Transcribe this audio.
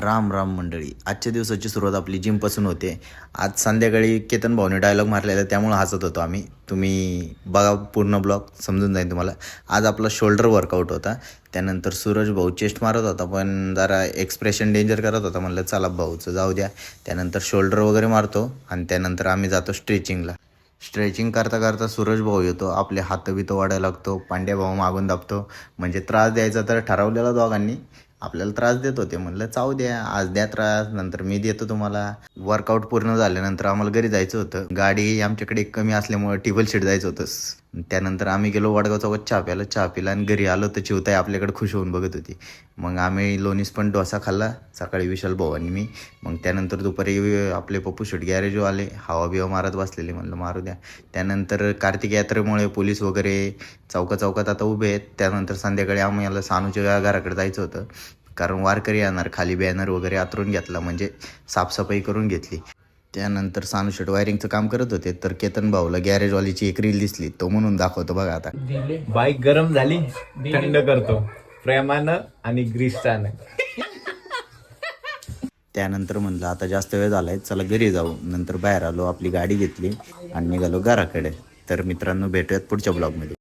राम राम मंडळी, आजच्या दिवसाची सुरुवात आपली जिमपासून होते. आज संध्याकाळी केतन भाऊने डायलॉग मारलेला, त्यामुळे हसत होतो आम्ही. तुम्ही बघा पूर्ण ब्लॉग, समजून जाईल तुम्हाला. आज आपला शोल्डर वर्कआउट होता. त्यानंतर सूरज भाऊ चेस्ट मारत होता, पण जरा एक्सप्रेशन डेंजर करत होता. म्हणलं चला भाऊचं जाऊ द्या. त्यानंतर शोल्डर वगैरे मारतो आणि त्यानंतर आम्ही जातो स्ट्रेचिंगला. स्ट्रेचिंग करता करता सूरज भाऊ येतो, आपले हात बितं वाढायला लागतो. पांड्या भाऊ मागून दाबतो, म्हणजे त्रास द्यायचा तर ठरवलेला दोघांनी. आपल्याला त्रास देत होते, म्हणलं चावू द्या, आज द्या त्रास, नंतर मी देतो तुम्हाला. वर्कआउट पूर्ण झाल्यानंतर आम्हाला घरी जायचं होतं. गाडी आमच्याकडे कमी असल्यामुळे टेबल शीट जायचं होतं. त्यानंतर आम्ही गेलो वडगाव चौकात चहा प्याला आणि घरी आलो तर चिवताई आपल्याकडे खुश होऊन बघत होती. मग आम्ही लोणीस पण डोसा खाल्ला सकाळी, विशाल भाऊ आणि मी. मग त्यानंतर दुपारी आपले पप्पू शेट गॅरेजो आले, हवा बिवा मारत बसलेले, म्हणलं मारू द्या. त्यानंतर कार्तिक यात्रेमुळे पोलीस वगैरे चौकात आता उभे आहेत. त्यानंतर संध्याकाळी आम्हाला सानूच्या घराकडे जायचं होतं, कारण वारकरी येणार. खाली बॅनर वगैरे आतरून घेतला, म्हणजे साफसफाई करून घेतली. त्यानंतर सानू शेट वायरिंगचं काम करत होते, तर केतन भाऊला गॅरेजवालीची एक रील दिसली, तो म्हणून दाखवतो बघा. आता बाईक गरम झाली, थंड करतो प्रेमानं आणि ग्रीसानं. त्यानंतर म्हणलं आता जास्त वेळ झालाय, चला घरी जाऊ. नंतर बाहेर आलो, आपली गाडी घेतली आणि निघालो घराकडे. तर मित्रांनो, भेटूयात पुढच्या ब्लॉगमध्ये.